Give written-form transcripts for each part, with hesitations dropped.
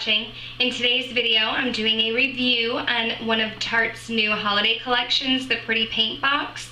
watching. In today's video, I'm doing a review on one of Tarte's new holiday collections, the Pretty Paintbox.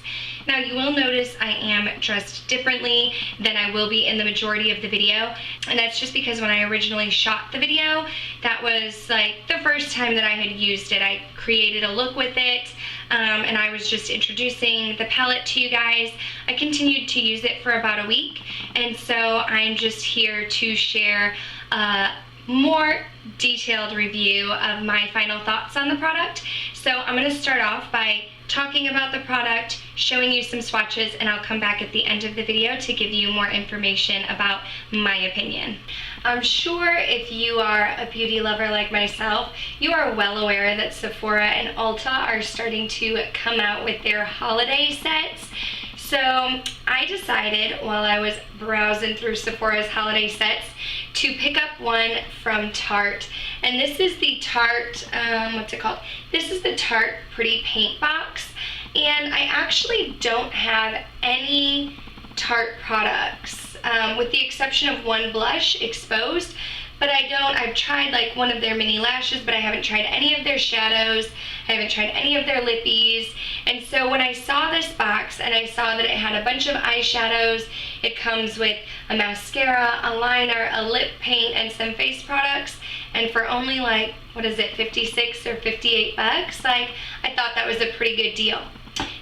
Now you will notice I am dressed differently than I will be in the majority of the video, and that's just because when I originally shot the video, that was like the first time that I had used it. I created a look with it, and I was just introducing the palette to you guys. I continued to use it for about a week, and so I'm just here to share a more detailed review of my final thoughts on the product. So I'm going to start off by talking about the product, showing you some swatches, and I'll come back at the end of the video to give you more information about my opinion. I'm sure if you are a beauty lover like myself, you are well aware that Sephora and Ulta are starting to come out with their holiday sets. So I decided while I was browsing through Sephora's holiday sets to pick up one from Tarte. And this is the Tarte, what's it called? This is the Tarte Pretty Paintbox. And I actually don't have any Tarte products, with the exception of one blush, Exposed. But I've tried like one of their mini lashes, but I haven't tried any of their shadows. I haven't tried any of their lippies. And so when I saw this box and I saw that it had a bunch of eyeshadows, it comes with a mascara, a liner, a lip paint, and some face products. And for only like, what is it, 56 or 58 bucks? Like, I thought that was a pretty good deal.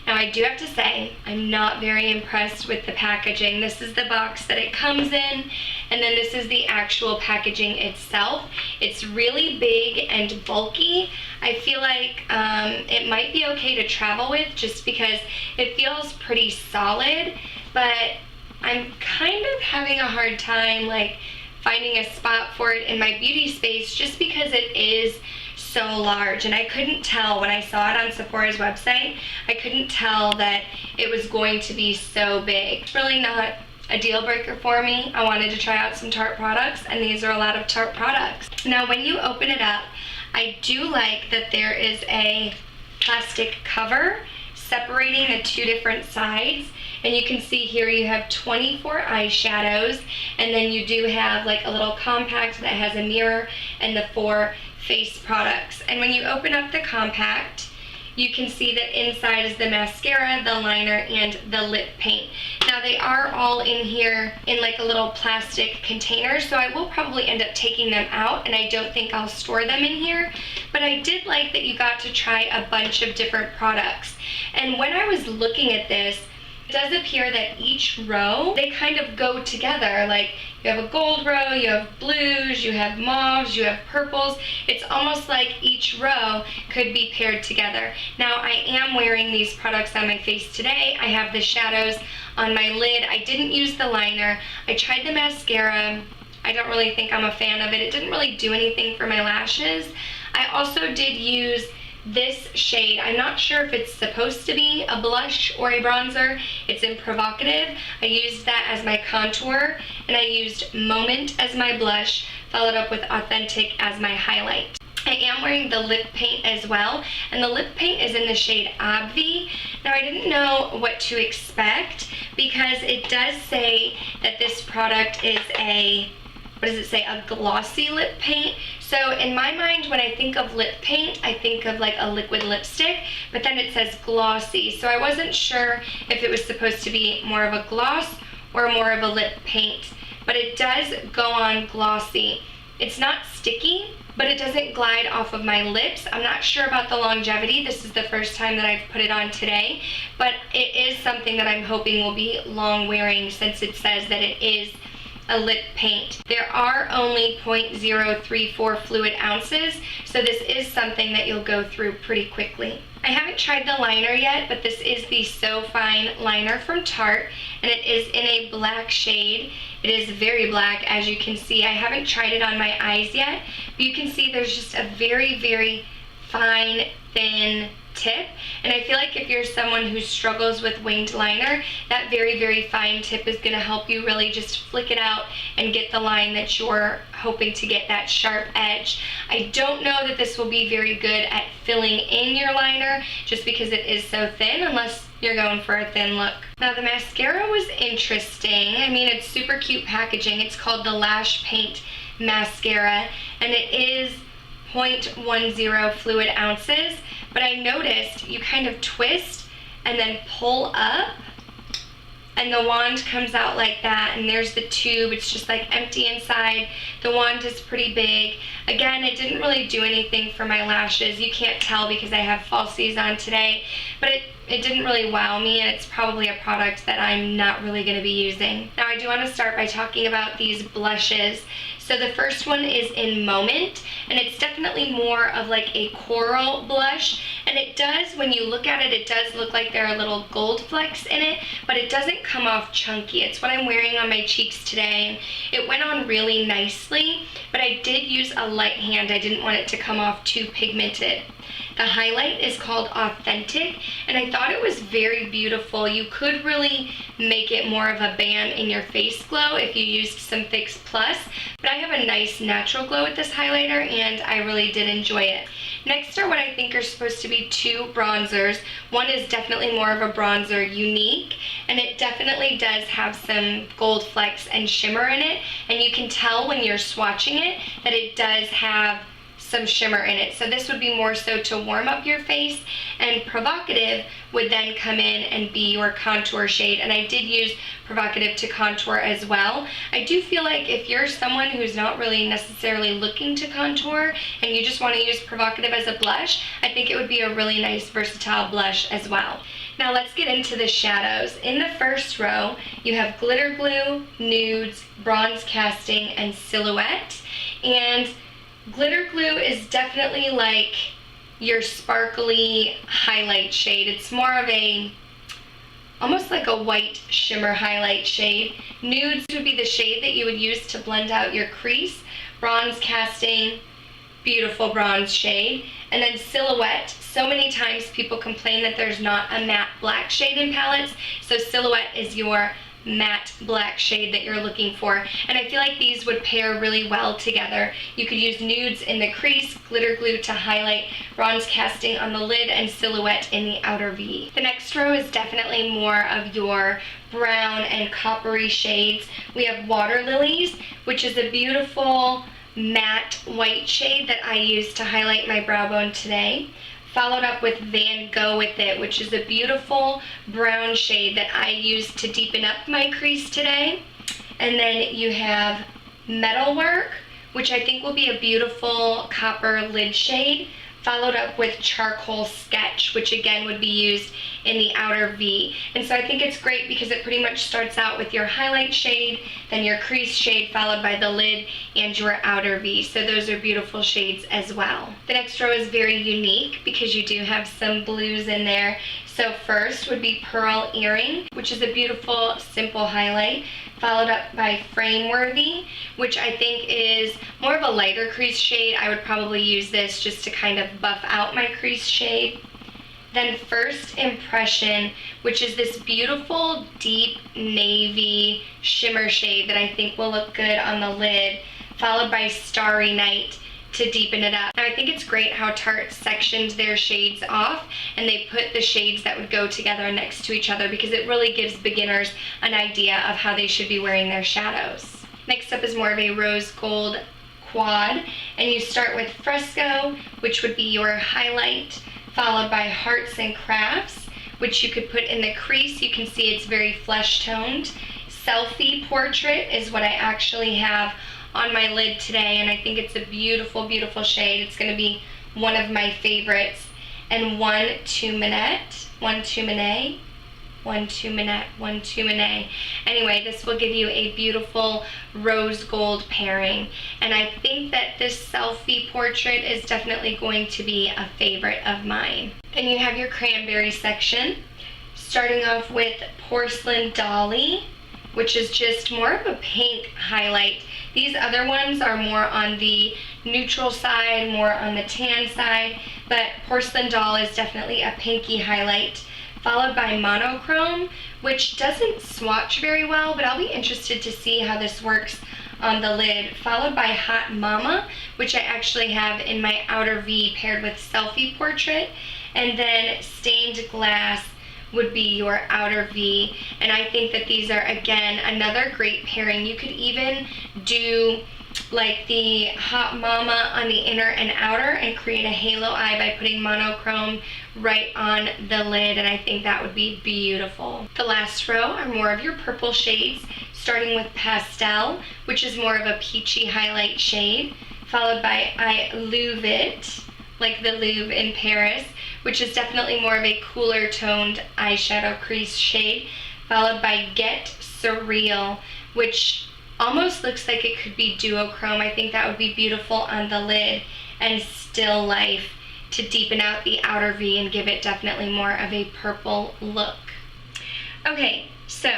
Now I do have to say, I'm not very impressed with the packaging. This is the box that it comes in, and then this is the actual packaging itself. It's really big and bulky. I feel like it might be okay to travel with just because it feels pretty solid, but I'm kind of having a hard time like finding a spot for it in my beauty space just because it is so large, and I couldn't tell when I saw it on Sephora's website, I couldn't tell that it was going to be so big. It's really not a deal breaker for me. I wanted to try out some Tarte products, and these are a lot of Tarte products. Now when you open it up, I do like that there is a plastic cover separating the two different sides, and you can see here you have 24 eyeshadows, and then you do have like a little compact that has a mirror and the 4 face products. And when you open up the compact, you can see that inside is the mascara, the liner, and the lip paint. Now they are all in here in like a little plastic container, so I will probably end up taking them out, and I don't think I'll store them in here. But I did like that you got to try a bunch of different products. And when I was looking at this, it does appear that each row, they kind of go together. Like you have a gold row, you have blues, you have mauves, you have purples. It's almost like each row could be paired together. Now I am wearing these products on my face today. I have the shadows on my lid. I didn't use the liner. I tried the mascara. I don't really think I'm a fan of it. It didn't really do anything for my lashes. I also did use this shade. I'm not sure if it's supposed to be a blush or a bronzer. It's in Provocative. I used that as my contour, and I used Moment as my blush, followed up with Authentic as my highlight. I am wearing the lip paint as well, and the lip paint is in the shade Obvi. Now I didn't know what to expect because it does say that this product is a, what does it say, a glossy lip paint. So in my mind, when I think of lip paint, I think of like a liquid lipstick, but then it says glossy. So I wasn't sure if it was supposed to be more of a gloss or more of a lip paint, but it does go on glossy. It's not sticky, but it doesn't glide off of my lips. I'm not sure about the longevity. This is the first time that I've put it on today, but it is something that I'm hoping will be long wearing since it says that it is a lip paint. There are only 0.034 fluid ounces, so this is something that you'll go through pretty quickly. I haven't tried the liner yet, but this is the So Fine liner from Tarte, and it is in a black shade. It is very black, as you can see. I haven't tried it on my eyes yet, but you can see there's just a very, very fine, thin tip, and I feel like if you're someone who struggles with winged liner, that very, very fine tip is going to help you really just flick it out and get the line that you're hoping to get, that sharp edge. I don't know that this will be very good at filling in your liner just because it is so thin, unless you're going for a thin look. Now the mascara was interesting. I mean, it's super cute packaging. It's called the Lash Paint mascara, and it is 0.10 fluid ounces, but I noticed you kind of twist and then pull up, and the wand comes out like that, and there's the tube. It's just like empty inside. The wand is pretty big. Again, it didn't really do anything for my lashes. You can't tell because I have falsies on today, but it didn't really wow me, and it's probably a product that I'm not really going to be using. Now, I do want to start by talking about these blushes. So the first one is in Moment, and it's definitely more of like a coral blush, and it does, when you look at it, it does look like there are little gold flecks in it, but it doesn't come off chunky. It's what I'm wearing on my cheeks today, and it went on really nicely, but I did use a light hand. I didn't want it to come off too pigmented. The highlight is called Authentic, and I thought it was very beautiful. You could really make it more of a bam in your face glow if you used some Fix Plus, but I have a nice natural glow with this highlighter, and I really did enjoy it. Next are what I think are supposed to be two bronzers. One is definitely more of a bronzer, Unique, and it definitely does have some gold flecks and shimmer in it, and you can tell when you're swatching it that it does have some shimmer in it. So this would be more so to warm up your face, and Provocative would then come in and be your contour shade, and I did use Provocative to contour as well. I do feel like if you're someone who's not really necessarily looking to contour and you just want to use Provocative as a blush, I think it would be a really nice versatile blush as well. Now let's get into the shadows. In the first row, you have Glitter Glue, Nudes, Bronze Casting, and Silhouette, and Glitter Glue is definitely like your sparkly highlight shade. It's more of a, almost like a white shimmer highlight shade. Nudes would be the shade that you would use to blend out your crease. Bronze Casting, beautiful bronze shade. And then Silhouette, so many times people complain that there's not a matte black shade in palettes, so Silhouette is your matte black shade that you're looking for, and I feel like these would pair really well together. You could use Nudes in the crease, Glitter Glue to highlight, Bronze Casting on the lid, and Silhouette in the outer V. The next row is definitely more of your brown and coppery shades. We have Water Lilies, which is a beautiful matte white shade that I used to highlight my brow bone today, followed up with Van Gogh with it, which is a beautiful brown shade that I used to deepen up my crease today. And then you have Metalwork, which I think will be a beautiful copper lid shade, followed up with Charcoal Sketch, which again would be used in the outer V. And so I think it's great because it pretty much starts out with your highlight shade, then your crease shade, followed by the lid and your outer V. So those are beautiful shades as well. The next row is very unique because you do have some blues in there. So first would be Pearl Earring, which is a beautiful, simple highlight, followed up by Frameworthy, which I think is more of a lighter crease shade. I would probably use this just to kind of buff out my crease shade. Then First Impression, which is this beautiful deep navy shimmer shade that I think will look good on the lid, followed by Starry Night to deepen it up. And I think it's great how Tarte sectioned their shades off and they put the shades that would go together next to each other, because it really gives beginners an idea of how they should be wearing their shadows. Next up is more of a rose gold quad, and you start with Fresco, which would be your highlight, followed by Hearts and Crafts, which you could put in the crease. You can see it's very flesh toned. Selfie Portrait is what I actually have on my lid today, and I think it's a beautiful, beautiful shade. It's going to be one of my favorites. And One Two Minute. Anyway, this will give you a beautiful rose gold pairing, and I think that this Selfie Portrait is definitely going to be a favorite of mine. Then you have your cranberry section, starting off with Porcelain Dolly, which is just more of a pink highlight. These other ones are more on the neutral side, more on the tan side, but Porcelain Doll is definitely a pinky highlight, followed by Monochrome, which doesn't swatch very well, but I'll be interested to see how this works on the lid, followed by Hot Mama, which I actually have in my outer V paired with Selfie Portrait, and then Stained Glass would be your outer V, and I think that these are, again, another great pairing. You could even do like the Hot Mama on the inner and outer and create a halo eye by putting monochrome right on the lid, and I think that would be beautiful. The last row are more of your purple shades, starting with Pastel, which is more of a peachy highlight shade, followed by I Louvre It, like the Louvre in Paris, which is definitely more of a cooler toned eyeshadow crease shade, followed by Get Surreal, which almost looks like it could be duochrome. I think that would be beautiful on the lid, and Still Life to deepen out the outer V and give it definitely more of a purple look. Okay, so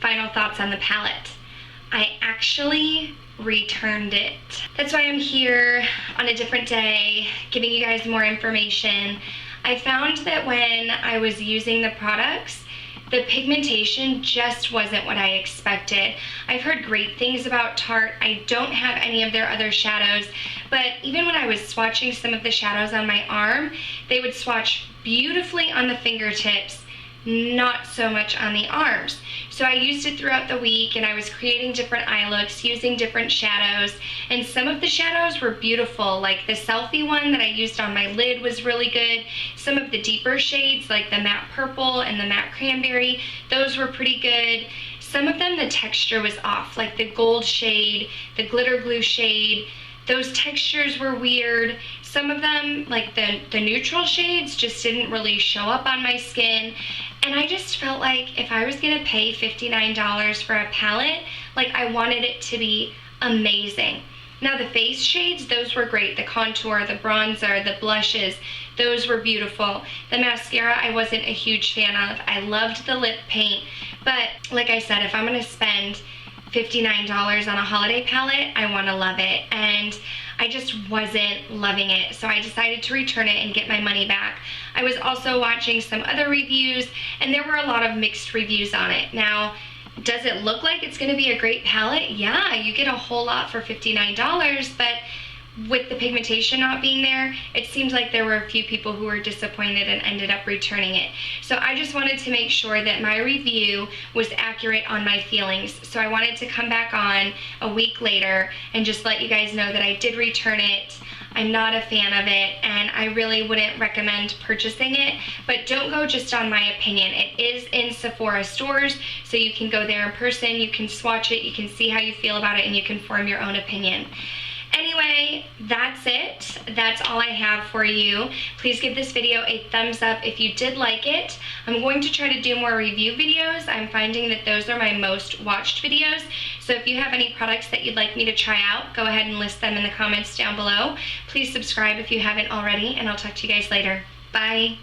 final thoughts on the palette. I actually returned it. That's why I'm here on a different day, giving you guys more information. I found that when I was using the products, the pigmentation just wasn't what I expected. I've heard great things about Tarte. I don't have any of their other shadows, but even when I was swatching some of the shadows on my arm, they would swatch beautifully on the fingertips, not so much on the arms. So I used it throughout the week, and I was creating different eye looks, using different shadows, and some of the shadows were beautiful. Like the selfie one that I used on my lid was really good. Some of the deeper shades, like the matte purple and the matte cranberry, those were pretty good. Some of them, the texture was off, like the gold shade, the glitter glue shade, those textures were weird. Some of them, like the neutral shades, just didn't really show up on my skin. And I just felt like if I was gonna pay $59 for a palette, like I wanted it to be amazing. Now the face shades, those were great. The contour, the bronzer, the blushes, those were beautiful. The mascara I wasn't a huge fan of. I loved the lip paint, but like I said, if I'm gonna spend $59 on a holiday palette, I want to love it, and I just wasn't loving it, so I decided to return it and get my money back. I was also watching some other reviews, and there were a lot of mixed reviews on it. Now, does it look like it's going to be a great palette? Yeah, you get a whole lot for $59, but with the pigmentation not being there, it seems like there were a few people who were disappointed and ended up returning it. So I just wanted to make sure that my review was accurate on my feelings. So I wanted to come back on a week later and just let you guys know that I did return it. I'm not a fan of it, and I really wouldn't recommend purchasing it, but don't go just on my opinion. It is in Sephora stores, so you can go there in person, you can swatch it, you can see how you feel about it, and you can form your own opinion. Anyway, that's it. That's all I have for you. Please give this video a thumbs up if you did like it. I'm going to try to do more review videos. I'm finding that those are my most watched videos. So if you have any products that you'd like me to try out, go ahead and list them in the comments down below. Please subscribe if you haven't already, and I'll talk to you guys later. Bye.